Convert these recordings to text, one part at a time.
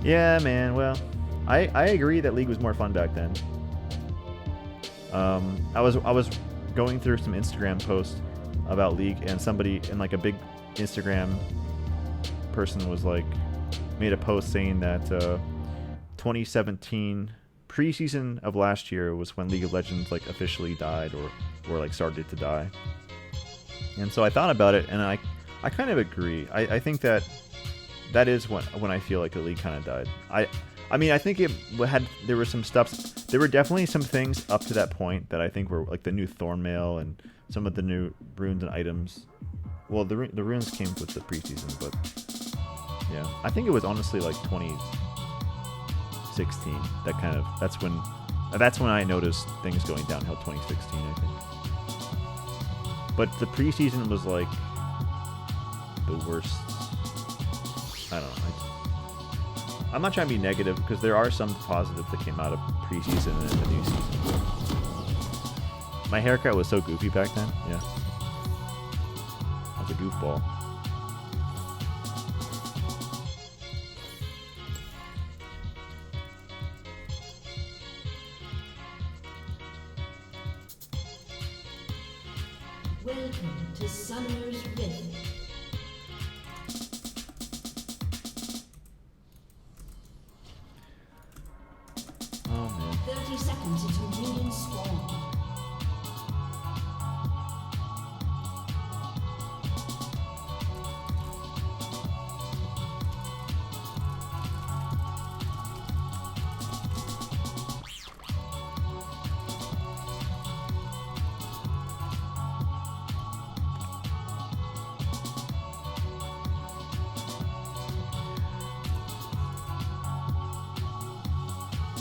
Yeah, man. Well, I agree that League was more fun back then. I was going through some Instagram posts about League, and somebody in like a big Instagram person was like made a post saying that 2017 preseason of last year was when League of Legends like officially died or like started to die. And so I thought about it, and I kind of agree. I think that is when I feel like the league kind of died. I mean, I think there were some stuff. There were definitely some things up to that point that I think were like the new Thornmail and some of the new runes and items. Well, the runes came with the preseason, but yeah, I think it was honestly like 2016. That's when I noticed things going downhill. 2016, I think. But the preseason was like the worst. I don't know. I'm not trying to be negative because there are some positives that came out of preseason and the new season. My haircut was so goofy back then. Yeah. I was a goofball. Welcome to Summoner's Rift. Oh man. 30 seconds until minions spawn.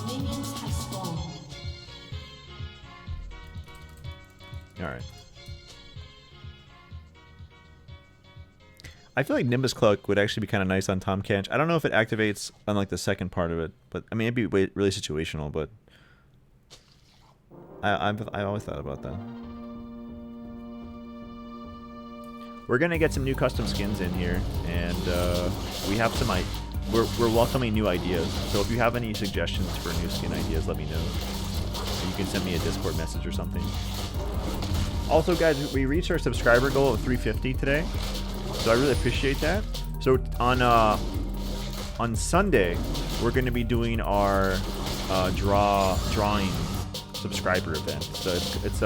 Minions have spawned. All right. I feel like Nimbus Cloak would actually be kind of nice on Tom Kench. I don't know if it activates on like the second part of it, but I mean it'd be really situational. But I always thought about that. We're gonna get some new custom skins in here, and we have some. We're welcoming new ideas. So if you have any suggestions for new skin ideas, let me know. You can send me a Discord message or something. Also, guys, we reached our subscriber goal of 350 today, so I really appreciate that. So on Sunday, we're going to be doing our drawing subscriber event. So it's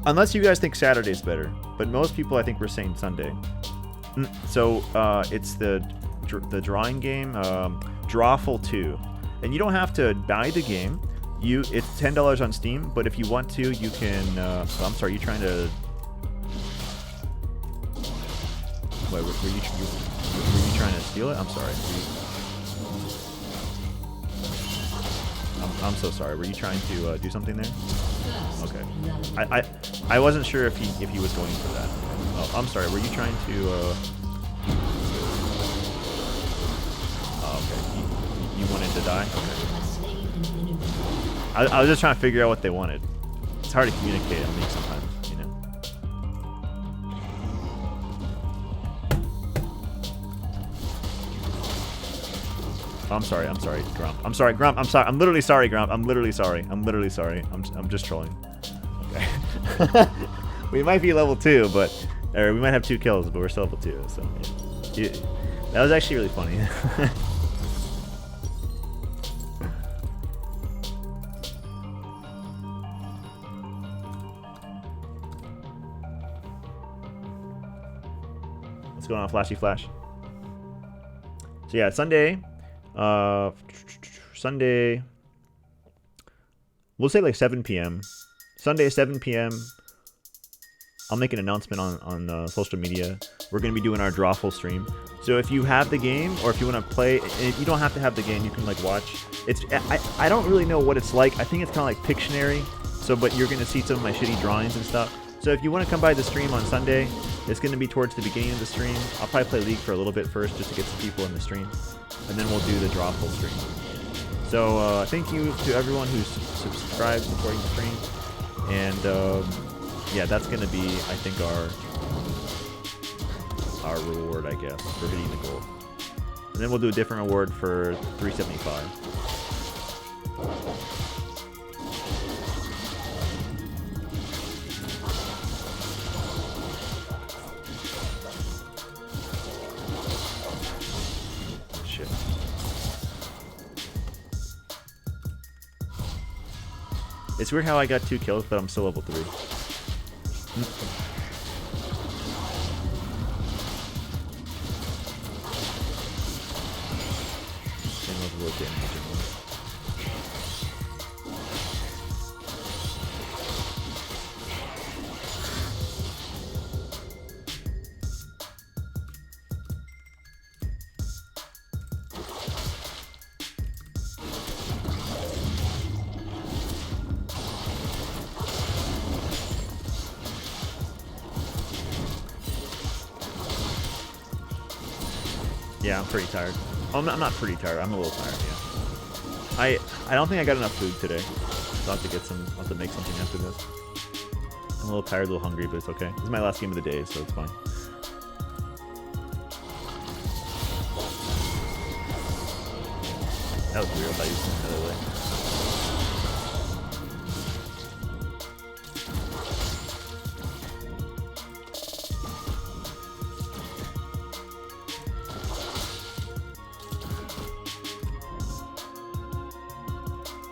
unless you guys think Saturday's better, but most people I think we're saying Sunday. So it's the drawing game, Drawful 2, and you don't have to buy the game. It's $10 on Steam, but if you want to, you can. I'm sorry, you trying to? Wait, were you trying to steal it? I'm sorry. I'm so sorry. Were you trying to do something there? Okay. I wasn't sure if he was going for that. Oh, I'm sorry. Were you trying to? Oh, okay. You wanted to die? Okay. I was just trying to figure out what they wanted. It's hard to communicate on League sometimes, you know. I'm sorry, Grump. I'm sorry, Grump. I'm sorry. I'm literally sorry, Grump. I'm literally sorry. I'm just trolling. Okay. We might be level 2, or we might have 2 kills, but we're still level 2. So yeah. That was actually really funny. What's going on, Flashy Flash? So yeah, Sunday, we'll say like 7 p.m. Sunday, 7 p.m. I'll make an announcement on social media. We're going to be doing our Drawful stream. So if you have the game, or if you want to play, if you don't have to have the game, you can like watch. I don't really know what it's like. I think it's kind of like Pictionary. So, but you're going to see some of my shitty drawings and stuff. So if you want to come by the stream on Sunday, it's going to be towards the beginning of the stream. I'll probably play League for a little bit first, just to get some people in the stream, and then we'll do the Drawful stream. So thank you to everyone who's subscribed, supporting the stream, and yeah, that's going to be, I think, our reward, I guess, for hitting the goal. And then we'll do a different reward for 375. Shit. It's weird how I got 2 kills, but I'm still level 3. Same level of damage. Yeah, I'm pretty tired. Oh, I'm not pretty tired. I'm a little tired. Yeah. I don't think I got enough food today. So I'll have to get some. I'll have to make something after this. I'm a little tired, a little hungry, but it's okay. This is my last game of the day, so it's fine. That was weird. I thought you went the other way.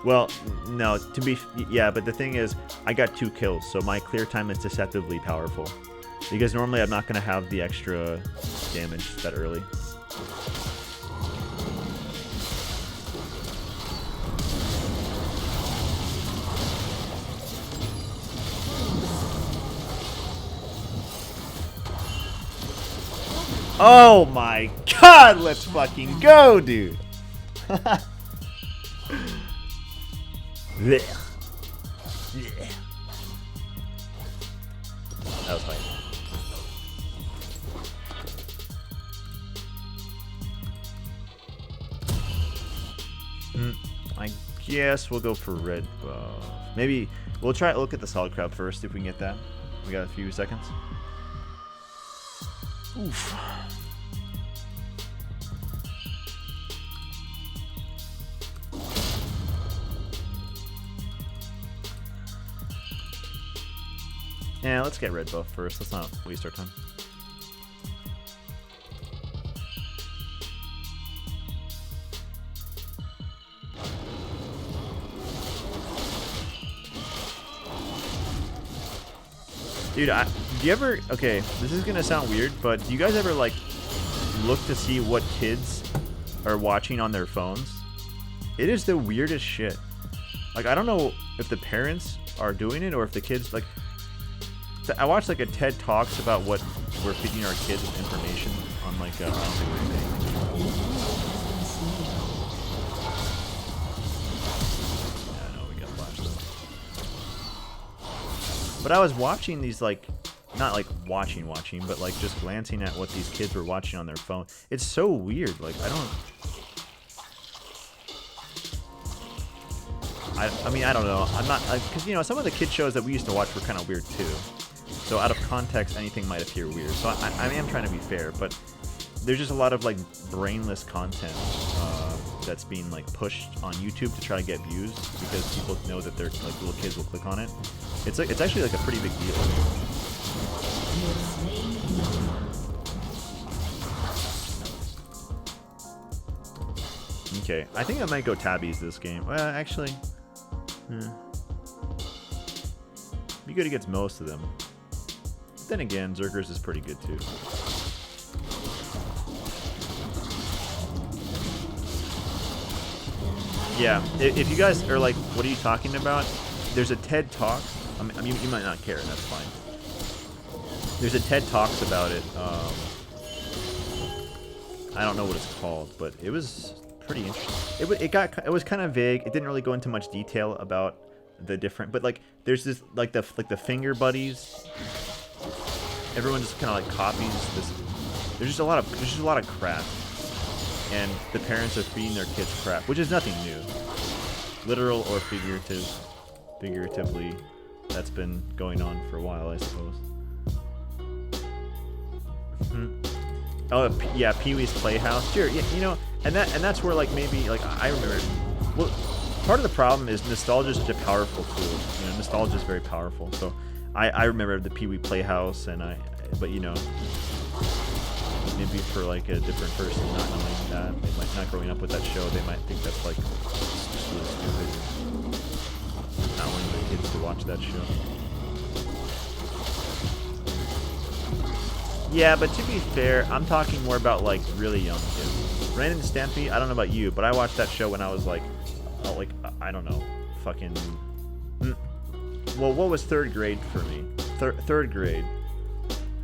Well, no, to be, yeah, but the thing is, I got 2 kills, so my clear time is deceptively powerful. Because normally I'm not going to have the extra damage that early. Oh my god, let's fucking go, dude! Blech. Yeah. That was fine. I guess we'll go for red buff. Maybe we'll try to look at the solid crab first if we can get that. We got a few seconds. Oof. Yeah, let's get red buff first. Let's not waste our time. Dude, do you ever... Okay, this is gonna sound weird, but do you guys ever, like, look to see what kids are watching on their phones? It is the weirdest shit. Like, I don't know if the parents are doing it or if the kids, like... I watched like a TED Talks about what we're feeding our kids with information on like I don't think we're anything. Yeah, no, we got flashed though. But I was watching these like, not like watching, but like just glancing at what these kids were watching on their phone. It's so weird. Like I mean I don't know. I'm not because you know some of the kid shows that we used to watch were kind of weird too. So out of context, anything might appear weird. So I am trying to be fair, but there's just a lot of like brainless content that's being like pushed on YouTube to try to get views because people know that they're like little kids will click on it. It's actually like a pretty big deal. Okay, I think I might go tabbies this game. Well, actually, be good against most of them. Then again, Zergers is pretty good too. Yeah, if you guys are like, what are you talking about? There's a TED Talk. I mean, you might not care, and that's fine. There's a TED Talks about it. I don't know what it's called, but it was pretty interesting. It was kind of vague. It didn't really go into much detail about the different, but like there's this like the finger buddies. Everyone just kind of like copies this. There's just a lot of crap, and the parents are feeding their kids crap, which is nothing new, literal or figuratively. That's been going on for a while, I suppose. Oh, yeah, Pee-wee's Playhouse. Sure, yeah, you know, and that's where like maybe like I remember. Well, part of the problem is nostalgia is such a powerful tool. You know, nostalgia is very powerful. So I remember the Pee-wee Playhouse, but you know, maybe for like a different person not knowing that, they might not growing up with that show, they might think that's like just really stupid. Not wanting their kids to watch that show. Yeah, but to be fair, I'm talking more about like really young kids. Ren and Stampy, I don't know about you, but I watched that show when I was like I don't know, fucking. Well, what was third grade for me? Third grade.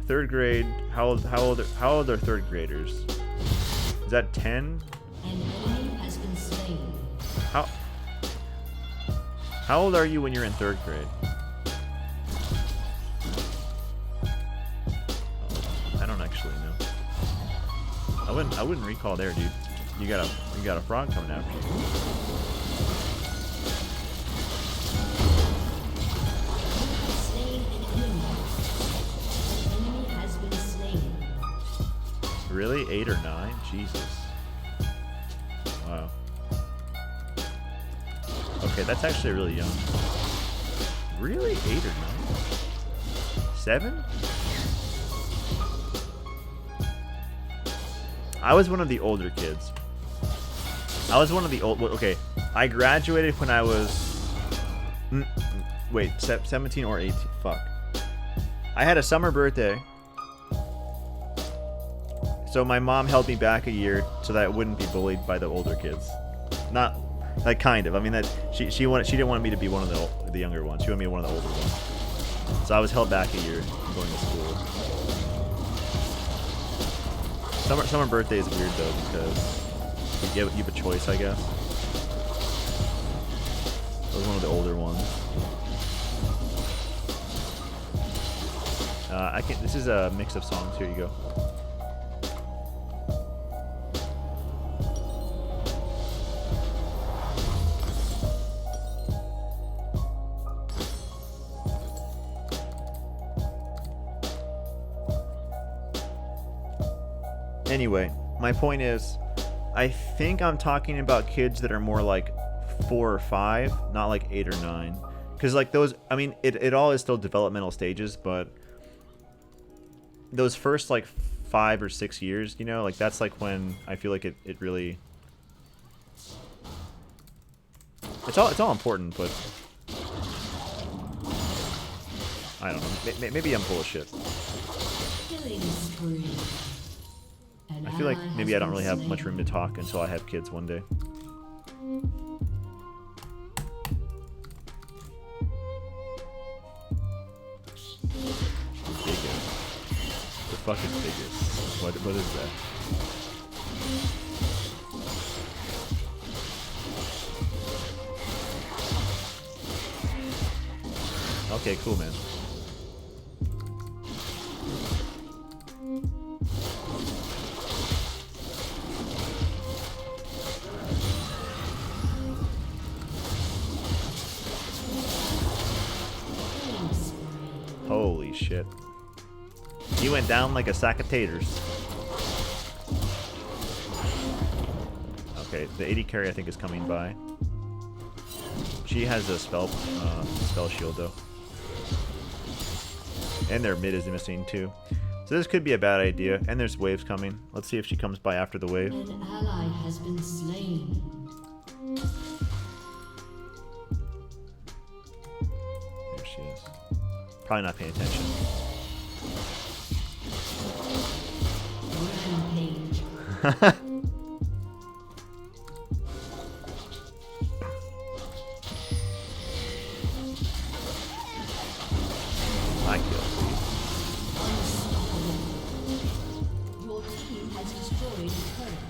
Third grade. How old are third graders? Is that 10? An enemy has been slain. How old are you when you're in third grade? I don't actually know. I wouldn't recall there, dude. You got a frog coming after you. Slain an enemy. An enemy has been slain. Really? 8 or 9? Jesus. Wow. Okay, that's actually really young. Really? 8 or 9? 7? I was one of the older kids. I was one of the old. Okay, I graduated when I was. Wait, 17 or 18? Fuck. I had a summer birthday. So my mom held me back a year so that I wouldn't be bullied by the older kids. Not, like, kind of. I mean, that she didn't want me to be one of the younger ones. She wanted me to be one of the older ones. So I was held back a year from going to school. Summer birthday is weird though because you have a choice, I guess. I was one of the older ones. This is a mix of songs. Here you go. Anyway, my point is, I think I'm talking about kids that are more like 4 or 5, not like 8 or 9. Because like those, I mean, it all is still developmental stages, but those first like 5 or 6 years, you know, like that's like when I feel like it really, it's all important, but I don't know, maybe I'm full of shit. Killing spree. I feel like maybe I don't really have much room to talk until I have kids one day. Biggest. The fuck is biggest? What is that? Okay, cool, man. Holy shit. He went down like a sack of taters. Okay, the 80 carry I think is coming by. She has a spell shield though. And their mid is missing too. So this could be a bad idea. And there's waves coming. Let's see if she comes by after the wave. An ally has been slain. There she is. Probably not paying attention. Rampage. I kill. Unstoppable. Your team has destroyed a turret.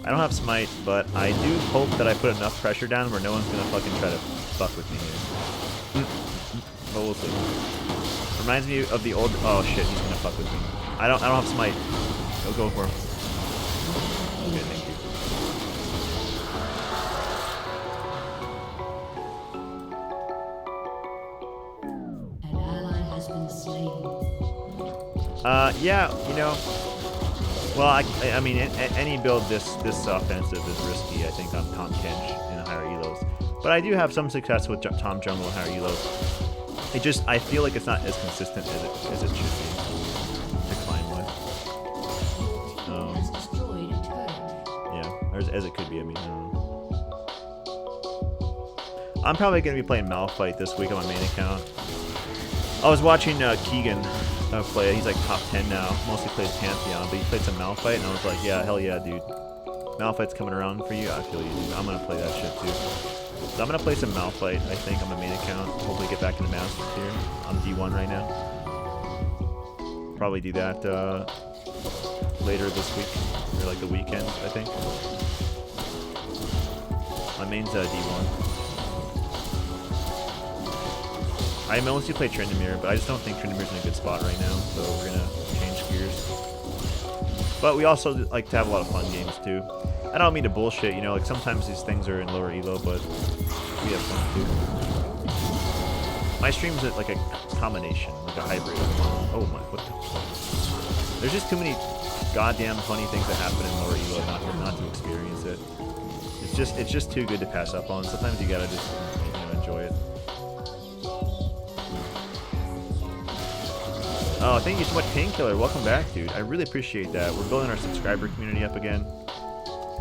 I don't have smite, but I do hope that I put enough pressure down where no one's gonna fucking try to fuck with me here. But we'll see. Reminds me of the old. Oh shit, he's gonna fuck with me. I don't have smite. Go for him. Okay, thank you. An ally has been slain. Yeah, you know, well, I mean, any build this offensive is risky. I think on Tom Kench in higher elos, but I do have some success with Tom Jungle in higher elos. It just, I feel like it's not as consistent as it should be to climb with. Yeah, or as it could be. I mean, I don't know. I'm probably gonna be playing Malphite this week on my main account. I was watching Keegan play. He's like top 10 now. Mostly plays Pantheon, but he played some Malphite, and I was like, yeah, hell yeah, dude. Malphite's coming around for you. I feel you, dude. I'm gonna play that shit too. So I'm gonna play some Malphite, I think, on my main account. Hopefully get back into Masters here. I'm D1 right now. Probably do that later this week, or like the weekend, I think. My main's D1. I mostly play Tryndamere, but I just don't think Tryndamere's in a good spot right now, so we're gonna change gears. But we also like to have a lot of fun games too. I don't mean to bullshit, you know, like sometimes these things are in lower elo, but we have fun too. My stream's like a combination, like a hybrid. Oh my, what the? There's just too many goddamn funny things that happen in lower elo not to experience it. It's just too good to pass up on. Sometimes you gotta just, you know, enjoy it. Oh, thank you so much, Painkiller. Welcome back, dude. I really appreciate that. We're building our subscriber community up again.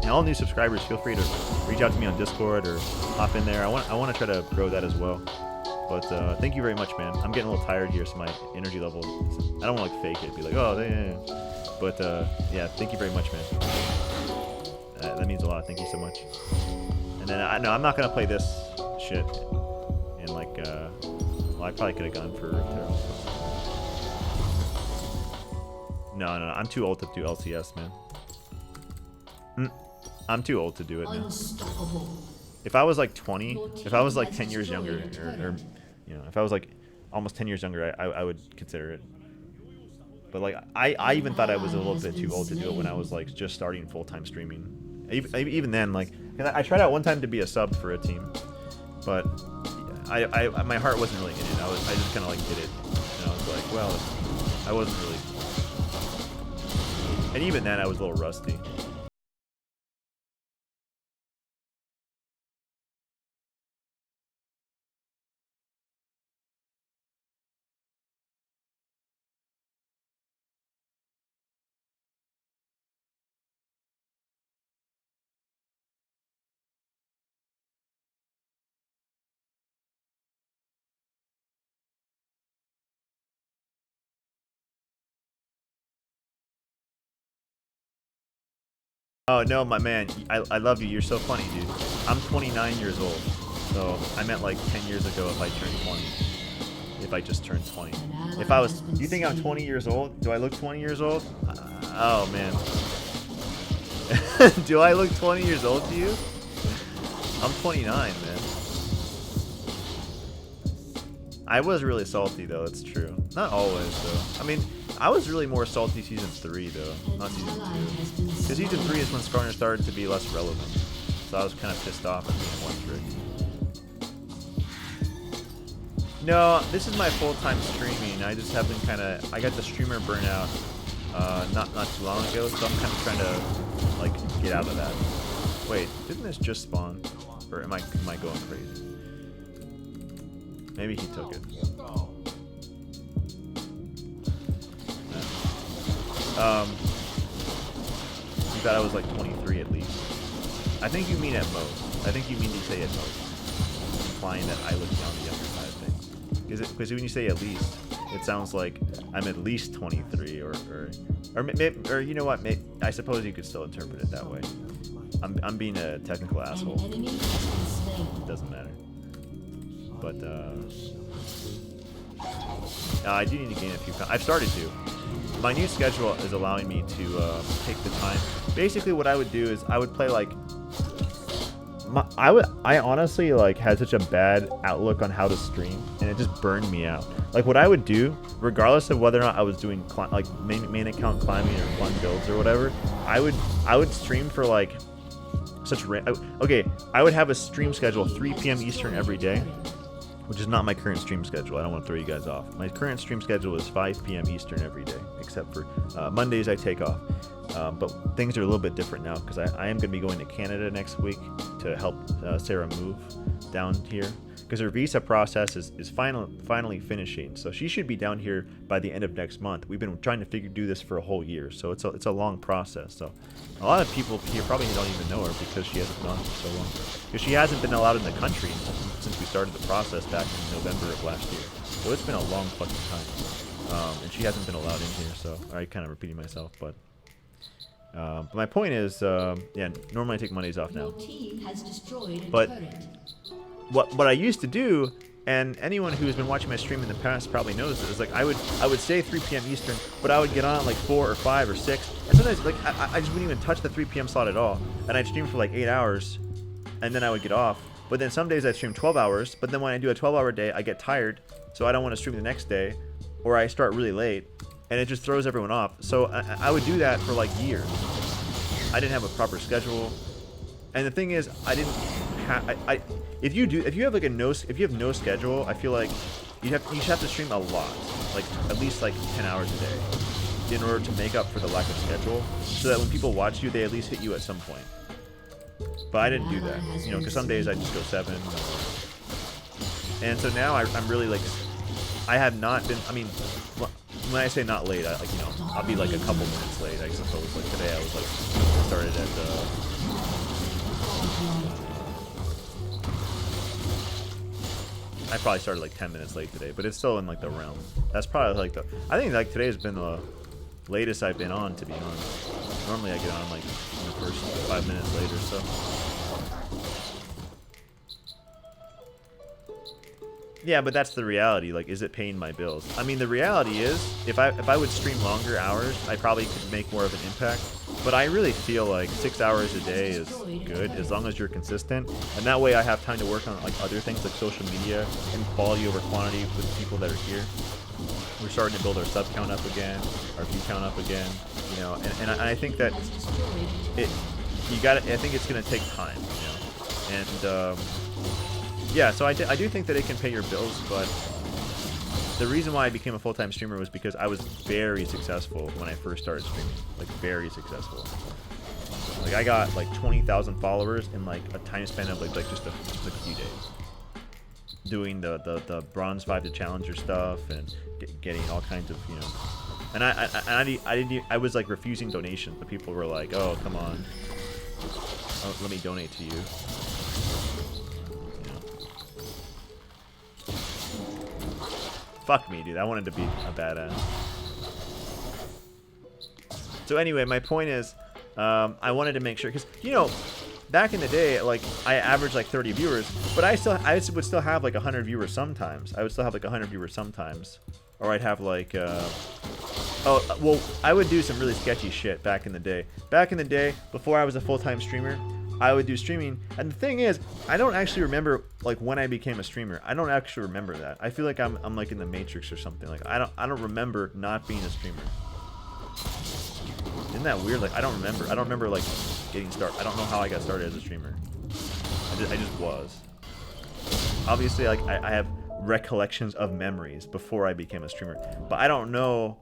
And all new subscribers, feel free to reach out to me on Discord or hop in there. I want to try to grow that as well. But thank you very much, man. I'm getting a little tired here, so my energy level, I don't want to like fake it, be like, oh, yeah. But yeah, thank you very much, man. That means a lot. Thank you so much. And then no, I'm not gonna play this shit in like well, I probably could have gone for Terrell. No, I'm too old to do LCS, man. I'm too old to do it, man. If I was like 20, if I was like 10 years younger, or you know, if I was like almost 10 years younger, I would consider it. But like, I even thought I was a little bit too old to do it when I was like just starting full-time streaming. Even then, like, I tried out one time to be a sub for a team, but my heart wasn't really in it. I just kind of like did it, and I was like, well, I wasn't really. And even then, I was a little rusty. Oh no, my man, I love you. You're so funny, dude. I'm 29 years old, so I meant like 10 years ago if I turned 20. If I just turned 20. If I was, you think I'm 20 years old? Do I look 20 years old? Oh man. Do I look 20 years old to you? I'm 29, man. I was really salty though, that's true. Not always though. I mean, I was really more salty season 3 though, not season 2. Because season 3 is when Skarner started to be less relevant. So I was kind of pissed off at being one trick. No, this is my full-time streaming. I just have been kind of, I got the streamer burnout not too long ago, so I'm kind of trying to like get out of that. Wait, didn't this just spawn? Or am I going crazy? Maybe he took it. You thought I was like 23 at least. I think you mean at most. I think you mean to say at most, implying that I look on the younger side of things. Because when you say at least, it sounds like I'm at least 23, or you know what? I suppose you could still interpret it that way. I'm being a technical asshole. It doesn't matter. But I do need to gain a few pounds. I've started to. My new schedule is allowing me to take the time. Basically, what I would do is I would play like. I honestly like had such a bad outlook on how to stream, and it just burned me out. Like what I would do, regardless of whether or not I was doing like main account climbing or fun builds or whatever, I would stream for like such okay. I would have a stream schedule 3 p.m. Eastern every day, which is not my current stream schedule. I don't want to throw you guys off. My current stream schedule is 5 p.m. Eastern every day, except for Mondays I take off. But things are a little bit different now because I am going to be going to Canada next week to help Sarah move down here. Because her visa process is finally finishing, so she should be down here by the end of next month. We've been trying to do this for a whole year, so it's a long process. So a lot of people here probably don't even know her because she hasn't gone for so long. Because she hasn't been allowed in the country since we started the process back in November of last year. So it's been a long fucking time, and she hasn't been allowed in here. So I kind of repeating myself, but my point is, yeah, normally I take Mondays off now. Your team has destroyed a But turret. what I used to do, and anyone who's been watching my stream in the past probably knows this, is like I would say 3 p.m. Eastern, but I would get on at like 4 or 5 or 6, and sometimes like I just wouldn't even touch the 3 p.m. slot at all, and I'd stream for like 8 hours, and then I would get off. But then some days I'd stream 12 hours, but then when I do a 12-hour day, I get tired, so I don't want to stream the next day, or I start really late, and it just throws everyone off. So I would do that for like years. I didn't have a proper schedule, and the thing is, I didn't. If you have no schedule, I feel like you should have to stream a lot, like at least like 10 hours a day, in order to make up for the lack of schedule, so that when people watch you, they at least hit you at some point. But I didn't do that, you know, because some days I just go 7. And so now I'm really like, I have not been. I mean, when I say not late, like, you know, I'll be like a couple minutes late, I suppose. Like today, I was like started at. I probably started like 10 minutes late today, but it's still in like the realm. That's probably like I think like today has been the latest I've been on, to be honest. Normally I get on like in the first 5 minutes late or so. Yeah, but that's the reality. Like, is it paying my bills? I mean, the reality is, if I would stream longer hours, I probably could make more of an impact. But I really feel like 6 hours a day is good as long as you're consistent, and that way I have time to work on like other things like social media and quality over quantity with the people that are here. We're starting to build our sub count up again, our view count up again, you know, and I think that I think it's gonna take time, you know, and yeah, so I do think that it can pay your bills, but the reason why I became a full-time streamer was because I was very successful when I first started streaming, like very successful. Like I got like 20,000 followers in like a time span of like just a few days, doing the bronze 5 to challenger stuff and getting all kinds of, you know, and I was like refusing donations, but people were like, oh come on, oh, let me donate to you. Fuck me, dude. I wanted to be a badass. So anyway, my point is, I wanted to make sure, because, you know, back in the day, like, I averaged like 30 viewers, but I would still have like 100 viewers sometimes. I would still have like 100 viewers sometimes. Or I'd have like, oh, well, I would do some really sketchy shit back in the day. Back in the day, before I was a full-time streamer, I would do streaming, and the thing is, I don't actually remember like when I became a streamer. I don't actually remember that. I feel like I'm like in the Matrix or something. Like I don't remember not being a streamer. Isn't that weird? Like I don't remember like getting started. I don't know how I got started as a streamer. I just was. Obviously, like I have recollections of memories before I became a streamer, but I don't know.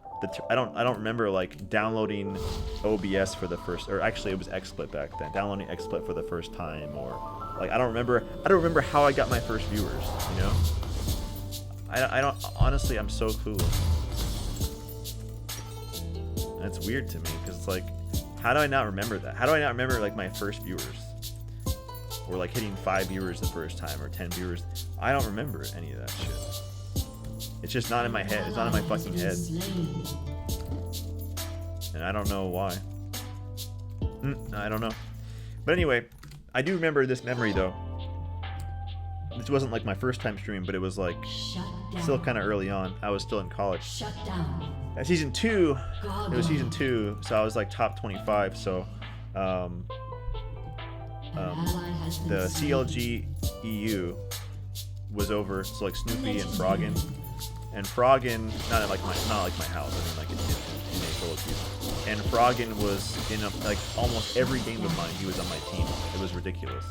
I don't remember like downloading OBS for the first, or actually it was XSplit back then, downloading XSplit for the first time, or like I don't remember how I got my first viewers, you know. I don't honestly, I'm so clueless. And it's weird to me because it's like, how do I not remember that? How do I not remember like my first viewers, or like hitting 5 viewers the first time, or 10 viewers? I don't remember any of that shit. It's just not in my head. It's not in my fucking head. And I don't know why. I don't know. But anyway, I do remember this memory though. This wasn't like my first time streaming, but it was like still kind of early on. I was still in college. Shut down. At season 2, it was season 2, so I was like top 25. So the CLG EU was over. So like Snoopy and Froggen. And Froggen, not like my house, I mean like in a solo queue. And Froggen was in like almost every game of mine. He was on my team. It was ridiculous.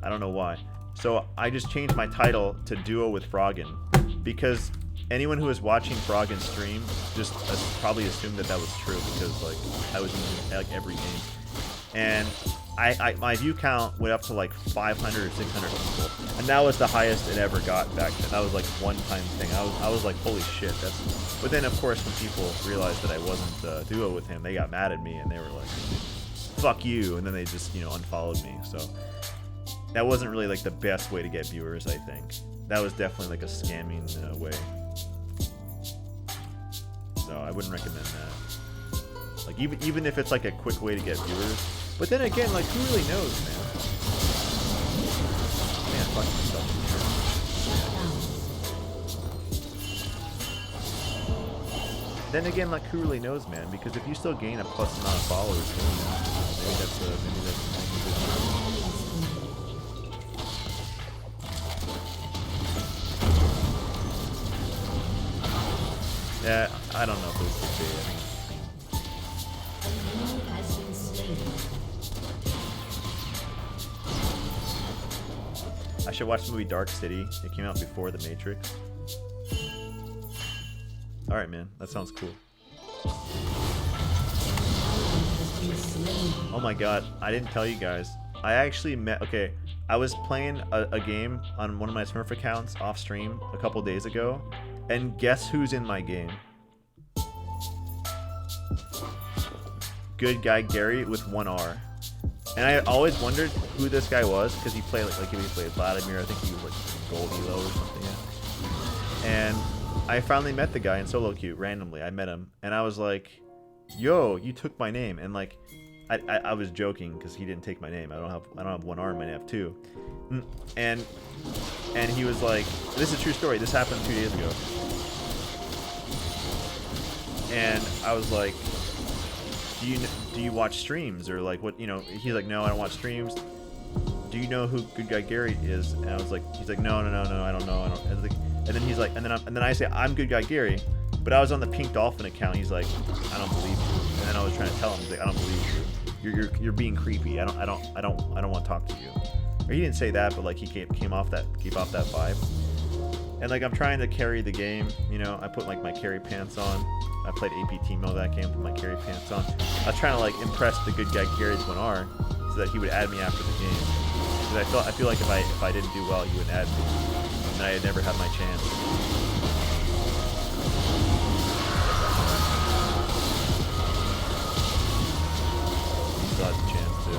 I don't know why. So I just changed my title to Duo with Froggen, because anyone who was watching Froggen stream just probably assumed that was true, because like I was in like every game, and my view count went up to like 500 or 600 people, and that was the highest it ever got back then. That was like one-time thing. I was like, holy shit, that's. But then of course when people realized that I wasn't Duo with him, they got mad at me and they were like, fuck you, and then they just, you know, unfollowed me. So that wasn't really like the best way to get viewers, I think. That was definitely like a scamming way. So I wouldn't recommend that. Like even if it's like a quick way to get viewers. But then again, like who really knows, man? Man, fuck myself. Then again, like who really knows, man? Because if you still gain a plus amount of followers, maybe that's a yeah, I don't know if it was good. I should watch the movie Dark City. It came out before The Matrix. Alright, man. That sounds cool. Oh my god. I didn't tell you guys. I actually met... Okay. I was playing a game on one of my Smurf accounts off stream a couple days ago. And guess who's in my game? Good Guy Garry with 1R. And I always wondered who this guy was, because he played like he played Vladimir. I think he was like Gold Elo or something. Yeah. And I finally met the guy in solo queue randomly. I met him, and I was like, "Yo, you took my name." And like, I was joking because he didn't take my name. I don't have 1R in my name. I have 2. And he was like, "This is a true story. This happened 2 days ago." And I was like, do you watch streams, or like what, you know? He's like, no, I don't watch streams. Do you know who Good Guy Garry is? And I was like, he's like, no, I don't know. I was like, and then he's like, and then I say, I'm Good Guy Garry, but I was on the Pink Dolphin account. He's like, I don't believe you. And then I was trying to tell him, he's like, I don't believe you. You're being creepy. I don't want to talk to you. Or he didn't say that, but like he came off that vibe. And like I'm trying to carry the game, you know. I put like my carry pants on. I played AP Team Mode that game, put my carry pants on. I was trying to like impress the Good Guy Garry's 1R so that he would add me after the game. Because I feel like if I didn't do well, he would add me, and I had never had my chance. He still has a chance to.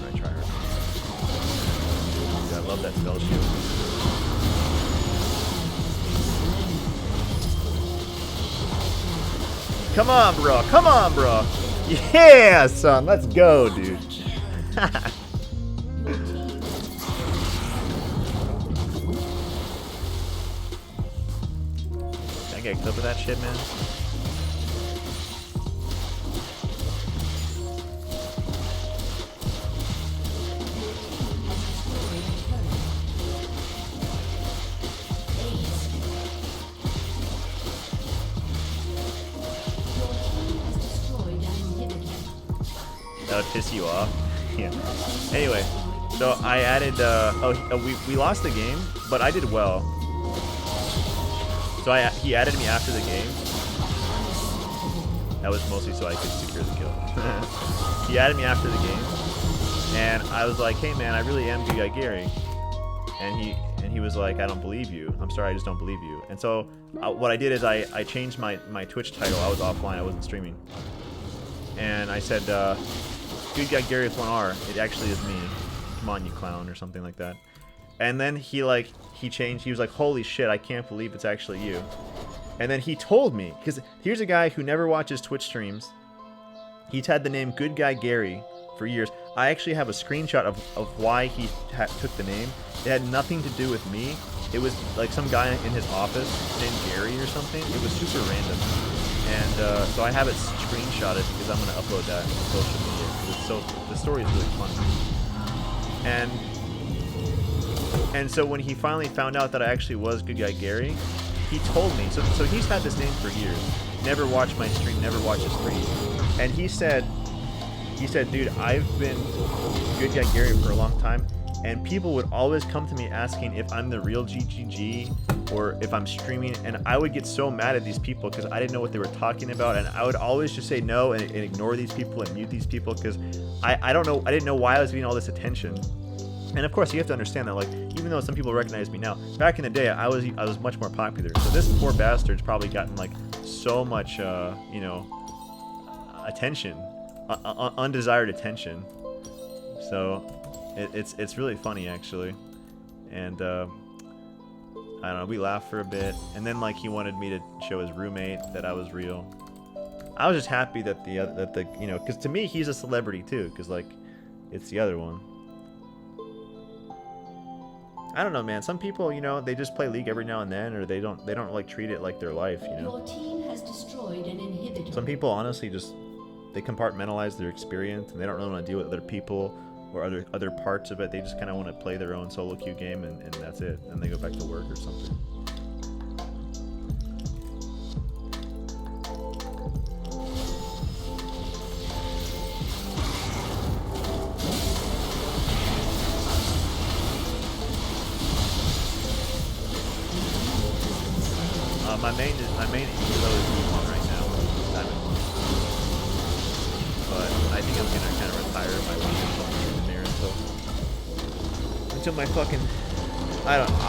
Let's try her. Yeah, I love that spell shield. Come on, bro. Come on, bro. Yeah, son. Let's go, dude. Can I get a clip of that shit, man? That would piss you off. Yeah. Anyway, so I added. We lost the game, but I did well. So he added me after the game. That was mostly so I could secure the kill. He added me after the game, and I was like, "Hey man, I really am Good Guy Garry," and he was like, "I don't believe you. I'm sorry, I just don't believe you." And so what I did is I changed my Twitch title. I was offline. I wasn't streaming, and I said. Good Guy Garry with 1R. It actually is me. Come on, you clown, or something like that. And then he changed. He was like, holy shit, I can't believe it's actually you. And then he told me, because here's a guy who never watches Twitch streams. He's had the name Good Guy Garry for years. I actually have a screenshot of why he took the name. It had nothing to do with me. It was like some guy in his office named Garry or something. It was super random. And so I have it screenshotted because I'm going to upload that to social media. The story is really fun. And so when he finally found out that I actually was Good Guy Garry, he told me. So he's had this name for years. Never watched my stream, never watched a stream. And he said, he said, dude, I've been Good Guy Gary for a long time, and people would always come to me asking if I'm the real GGG or if I'm streaming, and I would get so mad at these people because I didn't know what they were talking about, and I would always just say no and ignore these people and mute these people because I didn't know why I was getting all this attention. And of course, you have to understand that, like, even though some people recognize me now, back in the day, I was much more popular. So this poor bastard's probably gotten like so much, you know, attention, undesired attention. So it's really funny actually, and I don't know. We laughed for a bit, and then like he wanted me to show his roommate that I was real. I was just happy that the you know, because to me he's a celebrity too, because like it's the other one. I don't know, man. Some people, you know, they just play League every now and then, or they don't like treat it like their life, you know. Your team has destroyed an inhibitor. Some people honestly just they compartmentalize their experience and they don't really want to deal with other people or other parts of it. They just kind of want to play their own solo queue game and that's it. And they go back to work or something. My main elo is E1 right now. But I think I'm gonna kind of retire my lane in there until my fucking I don't know.